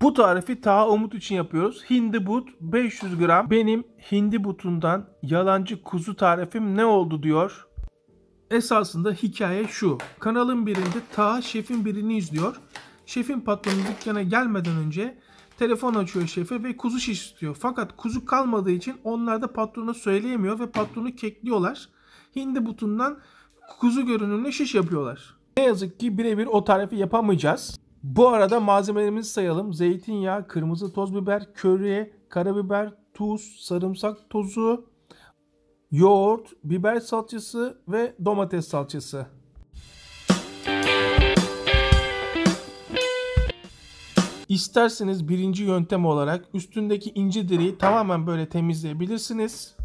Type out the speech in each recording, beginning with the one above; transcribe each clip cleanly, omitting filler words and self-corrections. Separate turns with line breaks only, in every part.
Bu tarifi Taha Umut için yapıyoruz. Hindi but 500 gram. Benim hindi butundan yalancı kuzu tarifim ne oldu diyor. Esasında hikaye şu. Kanalın birinde Taha şefin birini izliyor. Şefin patronu dükkana gelmeden önce telefon açıyor şefe ve kuzu şiş istiyor. Fakat kuzu kalmadığı için onlar da patrona söyleyemiyor ve patronu kekliyorlar. Hindi butundan kuzu görünümlü şiş yapıyorlar. Ne yazık ki birebir o tarifi yapamayacağız. Bu arada malzemelerimizi sayalım. Zeytinyağı, kırmızı toz biber, köri, karabiber, tuz, sarımsak tozu, yoğurt, biber salçası ve domates salçası. İsterseniz birinci yöntem olarak üstündeki ince deriyi tamamen böyle temizleyebilirsiniz.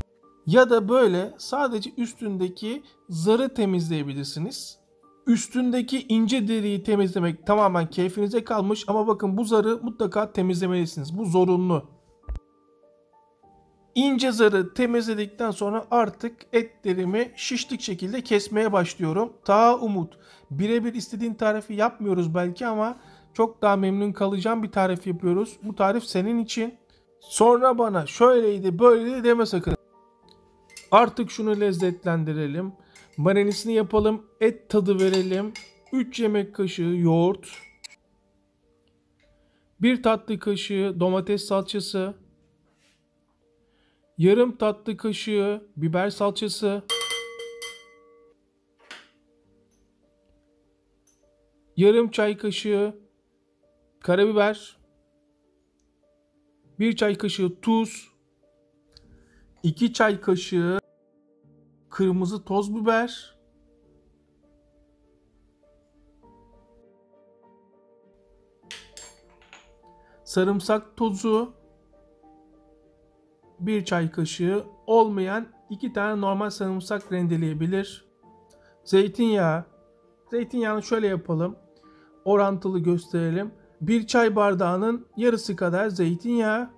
Ya da böyle sadece üstündeki zarı temizleyebilirsiniz. Üstündeki ince deriyi temizlemek tamamen keyfinize kalmış ama bakın bu zarı mutlaka temizlemelisiniz. Bu zorunlu. İnce zarı temizledikten sonra artık etlerimi şişlik şekilde kesmeye başlıyorum. Taha Umut, birebir istediğin tarifi yapmıyoruz belki ama çok daha memnun kalacağım bir tarif yapıyoruz. Bu tarif senin için. Sonra bana şöyleydi böyleydi deme sakın. Artık şunu lezzetlendirelim. Marinesini yapalım. Et tadı verelim. 3 yemek kaşığı yoğurt. 1 tatlı kaşığı domates salçası. Yarım tatlı kaşığı biber salçası. Yarım çay kaşığı karabiber. 1 çay kaşığı tuz. 2 çay kaşığı kırmızı toz biber. Sarımsak tozu. 1 çay kaşığı, olmayan 2 tane normal sarımsak rendeleyebilir. Zeytinyağı. Zeytinyağını şöyle yapalım. Orantılı gösterelim. 1 çay bardağının yarısı kadar zeytinyağı.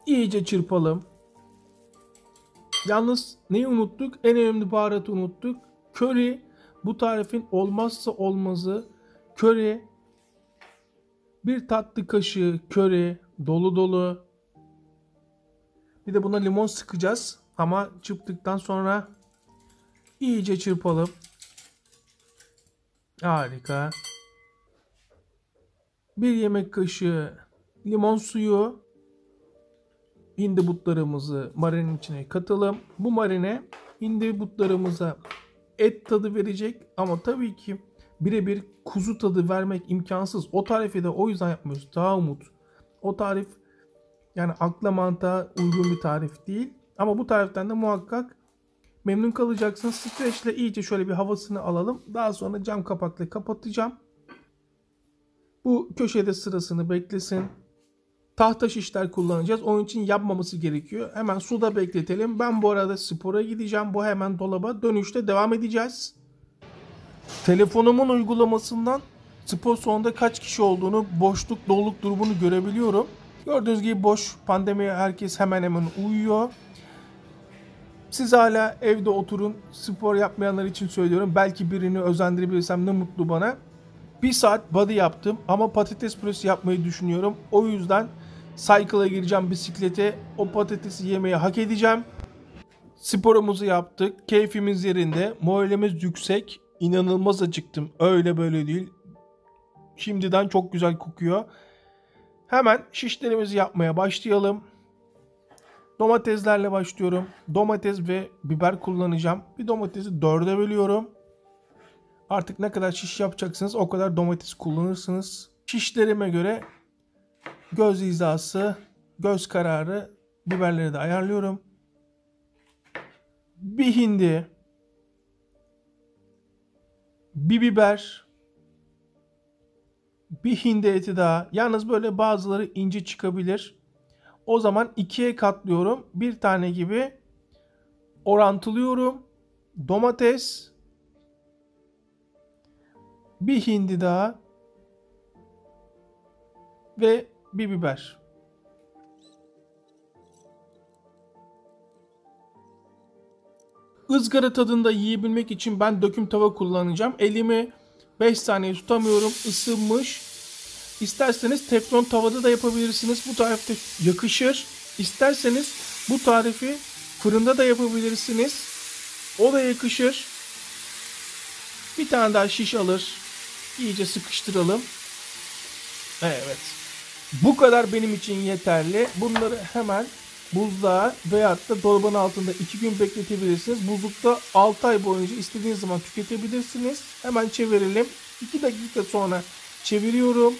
İyice çırpalım. Yalnız neyi unuttuk? En önemli baharatı unuttuk. Köri. Bu tarifin olmazsa olmazı köri. 1 tatlı kaşığı köri dolu dolu. Bir de buna limon sıkacağız ama çırptıktan sonra iyice çırpalım. Harika. 1 yemek kaşığı limon suyu. Hindi butlarımızı marinenin içine katalım. Bu marine hindi butlarımıza et tadı verecek ama tabii ki birebir kuzu tadı vermek imkansız. O tarifi de o yüzden yapmıyoruz. Taha Umut. O tarif yani akla mantığa uygun bir tarif değil. Ama bu tariften de muhakkak memnun kalacaksınız. Streçle iyice şöyle bir havasını alalım. Daha sonra cam kapakla kapatacağım. Bu köşede sırasını beklesin. Tahta şişler kullanacağız. Onun için yapmaması gerekiyor. Hemen suda bekletelim. Ben bu arada spora gideceğim. Bu hemen dolaba. Dönüşte devam edeceğiz. Telefonumun uygulamasından spor salonunda kaç kişi olduğunu, boşluk, doluluk durumunu görebiliyorum. Gördüğünüz gibi boş. Pandemiye herkes hemen hemen uyuyor. Siz hala evde oturun. Spor yapmayanlar için söylüyorum. Belki birini özendirebilirsem ne mutlu bana. 1 saat body yaptım ama patates püresi yapmayı düşünüyorum. O yüzden cycle'a gireceğim, bisiklete. O patatesi yemeyi hak edeceğim. Sporumuzu yaptık. Keyfimiz yerinde. Moralimiz yüksek. İnanılmaz acıktım. Öyle böyle değil. Şimdiden çok güzel kokuyor. Hemen şişlerimizi yapmaya başlayalım. Domateslerle başlıyorum. Domates ve biber kullanacağım. Bir domatesi 4'e bölüyorum. Artık ne kadar şiş yapacaksınız o kadar domates kullanırsınız. Şişlerime göre göz hizası, göz kararı biberleri de ayarlıyorum. Bir hindi, bir biber, bir hindi eti daha. Yalnız böyle bazıları ince çıkabilir. O zaman 2'ye katlıyorum. Bir tane gibi orantılıyorum. Domates, bir hindi daha ve bir biber. ızgara tadında yiyebilmek için ben döküm tava kullanacağım. Elimi 5 saniye tutamıyorum. Isınmış. İsterseniz teflon tavada da yapabilirsiniz. Bu tarifte yakışır. İsterseniz bu tarifi fırında da yapabilirsiniz. O da yakışır. Bir tane daha şiş alır. İyice sıkıştıralım. Evet. Bu kadar benim için yeterli. Bunları hemen buzluğa veyahut da dolabın altında 2 gün bekletebilirsiniz. Buzlukta 6 ay boyunca istediğiniz zaman tüketebilirsiniz. Hemen çevirelim. 2 dakika sonra çeviriyorum.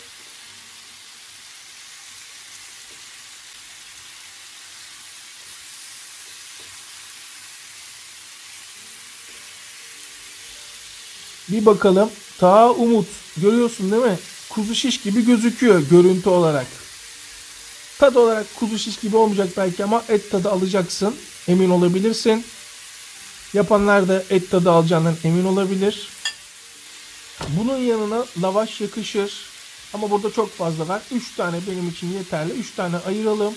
Bir bakalım. Ta Umut. Görüyorsun değil mi? Kuzu şiş gibi gözüküyor görüntü olarak. Tad olarak kuzu şiş gibi olmayacak belki ama et tadı alacaksın. Emin olabilirsin. Yapanlar da et tadı alacağından emin olabilir. Bunun yanına lavaş yakışır. Ama burada çok fazla var. 3 tane benim için yeterli. 3 tane ayıralım.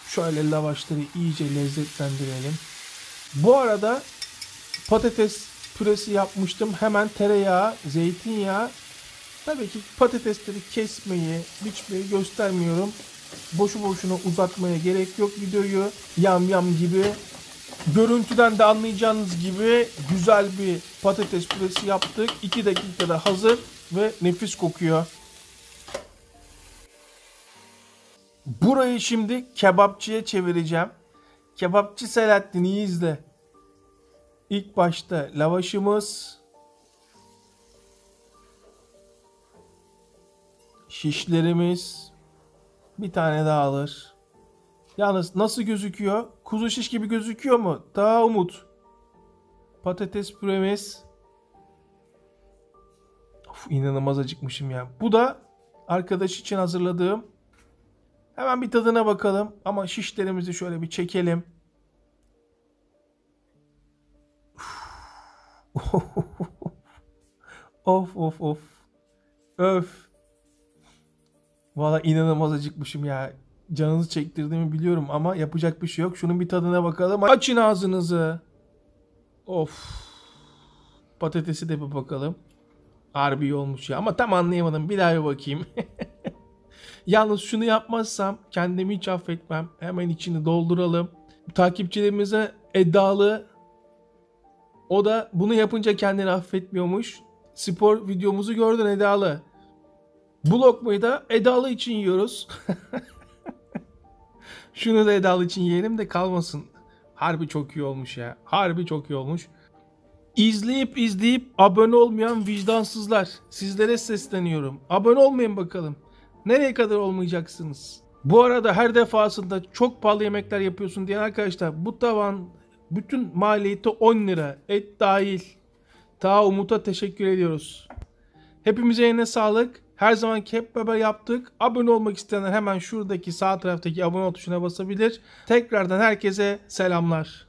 Şöyle lavaşları iyice lezzetlendirelim. Bu arada patates püresi yapmıştım. Hemen tereyağı, zeytinyağı. Tabii ki patatesleri kesmeyi, biçmeyi göstermiyorum. Boşu boşuna uzatmaya gerek yok videoyu. Yam yam gibi. Görüntüden de anlayacağınız gibi güzel bir patates püresi yaptık. 2 dakikada hazır ve nefis kokuyor. Burayı şimdi kebapçıya çevireceğim. Kebapçı Selahattin, iyi izle. İlk başta lavaşımız, şişlerimiz, bir tane daha alır. Yalnız nasıl gözüküyor? Kuzu şiş gibi gözüküyor mu? Daha Umut. Patates püremiz. Of, inanılmaz acıkmışım ya. Bu da arkadaş için hazırladığım. Hemen bir tadına bakalım. Ama şişlerimizi şöyle bir çekelim. Of of of. Öf. Valla inanılmaz acıkmışım ya. Canınızı çektirdiğimi biliyorum ama yapacak bir şey yok. Şunun bir tadına bakalım. Açın ağzınızı. Of. Patatesi de bir bakalım. Harbi iyi olmuş ya. Ama tam anlayamadım. Bir daha bir bakayım. Yalnız şunu yapmazsam kendimi hiç affetmem. Hemen içini dolduralım. Takipçilerimize Edalı. O da bunu yapınca kendini affetmiyormuş. Spor videomuzu gördün Edalı. Bu lokmayı da Edalı için yiyoruz. Şunu da Edalı için yiyelim de kalmasın. Harbi çok iyi olmuş ya. Harbi çok iyi olmuş. İzleyip abone olmayan vicdansızlar. Sizlere sesleniyorum. Abone olmayın bakalım. Nereye kadar olmayacaksınız? Bu arada her defasında çok pahalı yemekler yapıyorsun diyen arkadaşlar, bu tavan bütün maliyeti 10 lira. Et dahil. Ta Umut'a teşekkür ediyoruz. Hepimize eline sağlık. Her zamanki hep beraber yaptık. Abone olmak isteyenler hemen şuradaki sağ taraftaki abone ol tuşuna basabilir. Tekrardan herkese selamlar.